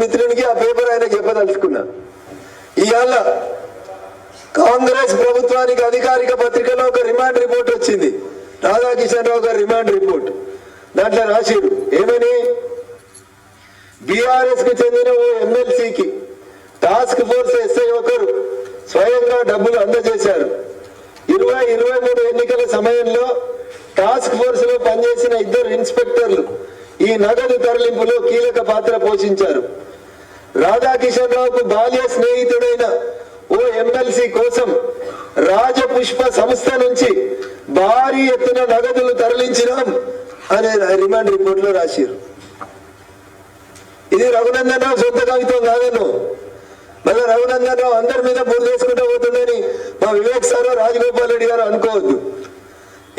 మిత్రునికి ఆ పేపర్ ఆయనకు చెప్పదలుచుకున్నా. ఇవాళ కాంగ్రెస్ ప్రభుత్వానికి అధికారిక పత్రికలో ఒక రిమాండ్ రిపోర్ట్ వచ్చింది, రాధాకిషన్ రావు గారి రిమాండ్ రిపోర్ట్. దాంట్లో రాశారు ఏమని, బీఆర్ఎస్ కు చెందిన ఓ ఎమ్మెల్సీకి టాస్క్ ఫోర్స్ ఎస్ఐ ఒకరు స్వయంగా డబ్బులు అందజేశారు. 2023 ఎన్నికల సమయంలో టాస్క్ ఫోర్స్ లో పనిచేసిన 2 ఇన్స్పెక్టర్లు ఈ నగదు తరలింపులో కీలక పాత్ర పోషించారు. రాధాకిషన్ రావుకు బాల్య స్నేహితుడైన ఓ ఎమ్మెల్సీ కోసం రాజపుష్ప సంస్థ నుంచి భారీ ఎత్తున నగదులు తరలించినాం అనే రిమాండ్ రిపోర్ట్ లో రాశారు. ఇది రఘునందన్ రావు సొంత కవిత్వం కాదను. మళ్ళీ రఘునందన్ రావు అందరి మీద బుర్ర చేసుకుంటూ పోతుందని మా వివేక్ సార్ రాజగోపాల్ రెడ్డి గారు అనుకోవద్దు.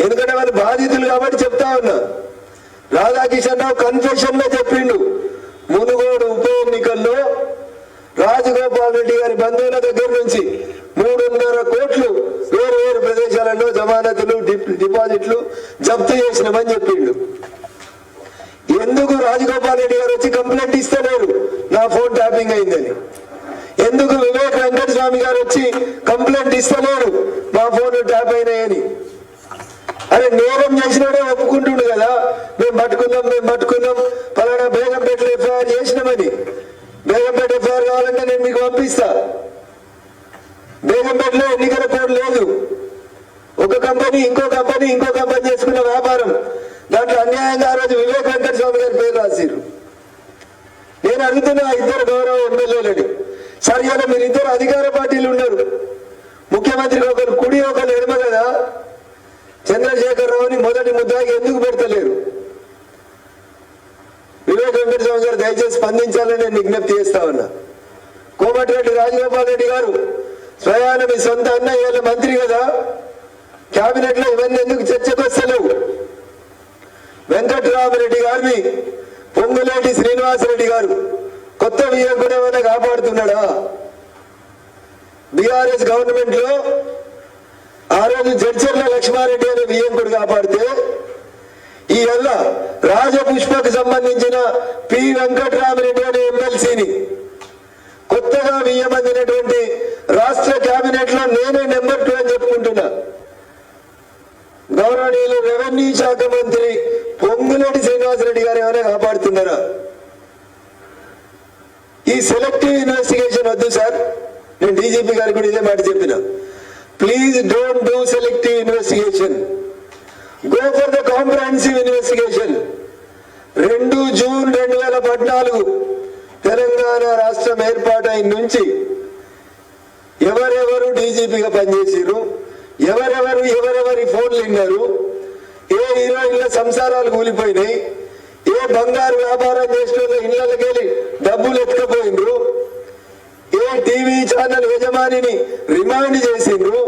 ఎందుకంటే వాళ్ళు బాధితులు కాబట్టి చెప్తా ఉన్నా. రాధాకిషన్ రావు కన్ఫెషన్ లో చెప్పిండు, మునుగోడు ఉప ఎన్నికల్లో రాజగోపాల్ రెడ్డి గారి బంధువుల దగ్గర నుంచి 3.5 కోట్లు వేరు వేరు ప్రదేశాలలో జమానతులు డిపాజిట్లు జప్తు చేసినామని చెప్పిండు. ఎందుకు రాజగోపాల్ రెడ్డి గారు వచ్చి కంప్లైంట్ ఇస్తలేరు నా ఫోన్ ట్యాపింగ్ అయిందని? ఎందుకు వివేక్ వెంకటస్వామి గారు వచ్చి కంప్లైంట్ ఇస్తలేరు మా ఫోన్ ట్యాప్ అయినాయని? అరే నేరం చేసినాడే ఒప్పుకుంటుండు కదా, మేము పట్టుకుందాం పలానా బేగంపేటలో ఎఫ్ఐఆర్ చేసినామని. బేగంపేట ఎఫ్ఐఆర్ కావాలంటే నేను మీకు పంపిస్తా. బేగంపేటలో ఎన్నికల కోడ్ లేదు. ఒక కంపెనీ ఇంకో కంపెనీ చేసుకున్న వ్యాపారం, దాంట్లో అన్యాయంగా ఆ రోజు వివేక్ వెంకటస్వామి గారి పేరు రాసిరు. నేను అడుగుతున్నా 2 గౌరవ ఎమ్మెల్యేలని, సరే ఇలా మీరు 2 అధికార పార్టీలు ఉన్నారు, ముఖ్యమంత్రికి ఒకరు కుడి ఒకరు ఎడమ కదా, చంద్రశేఖర్ రావుని మొదటి ముద్దాకి ఎందుకు పెడతలేరు? వివేక్ వెంకటస్వామి గారు దయచేసి స్పందించాలని నేను విజ్ఞప్తి చేస్తా ఉన్నా. కోమటిరెడ్డి రాజగోపాల్ రెడ్డి గారు స్వయాన మీ సొంత అన్నయ్య మంత్రి కదా, కేబినెట్ లో ఇవన్నీ ఎందుకు చర్చకు వస్తలేవు? వెంకటరామరెడ్డి గారిని పొంగులేటి శ్రీనివాసరెడ్డి గారు కొత్త వియ్యం కూడా ఏమైనా కాపాడుతున్నాడా? బీఆర్ఎస్ గవర్నమెంట్ లో ఆ రోజు జడ్చర్ల లక్ష్మారెడ్డి అనే వియ్యంకుడు కాపాడితే, ఈ వల్ల రాజపుష్పకు సంబంధించిన పి వెంకటరామరెడ్డి అనే ఎమ్మెల్సీని కొత్తగా వియ్యమందినటువంటి రాష్ట్ర కేబినెట్ లో నేనే నెంబర్ 2 అని చెప్పుకుంటున్నా. గౌరవనీయులు రెవెన్యూ శాఖ మంత్రి పొంగులేటి శ్రీనివాసరెడ్డి గారు ఏమైనా కాపాడుతున్నారా? ఈ సెలెక్టివ్ ఇన్వెస్టిగేషన్ వద్దు సార్. నేను డీజీపీ గారికి కూడా ఇదే మాట చెప్పిన, please don't do selective investigation, go for the comprehensive investigation. 2 June 2014 Telangana రాష్ట్రం ఏర్పాటైన నుంచి ఎవరెవరు డీజీపీగా పనిచేసారు, ఎవరెవరి ఫోన్లు విన్నారు, ఏ హీరోయిన్ల సంసారాలు కూలిపోయినాయి, ఏ బంగారు వ్యాపారం చేసిన ఇళ్లకి వెళ్ళి డబ్బులు ఎత్తుకపోయిండ్రు, ఏ టీవీ ఛానల్ యజమానిని రిమాండ్ చేసిండ్రు.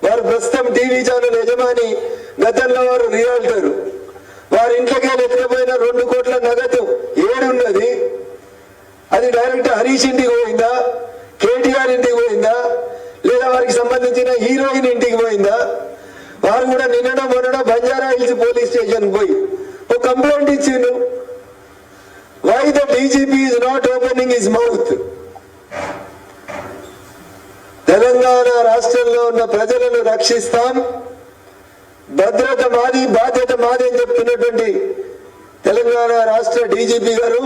వారు ప్రస్తుతం టీవీ ఛానల్ యజమాని, గతంలో వారు రియాల్టర్. వారి ఇంట్లోకి ఎత్తుకపోయిన 2 కోట్ల నగదు ఏడున్నది? అది డైరెక్ట్ హరీష్ ఇంటికి పోయిందా, కేటీఆర్ ఇంటికి పోయిందా, లేదా వారికి సంబంధించిన హీరోయిన్ ఇంటికి పోయిందా? వారు కూడా మొన్నడో బంజారా హిల్స్ పోలీస్ స్టేషన్ పోయి ఒక కంప్లైంట్ ఇచ్చిండు. Why the DGP is not opening his mouth? Telangana రాష్ట్రంలో ఉన్న ప్రజలను రక్షిస్తాం, భద్రత మాది, బాధ్యత మాది అని చెప్తున్నటువంటి తెలంగాణ రాష్ట్ర డీజీపీ గారు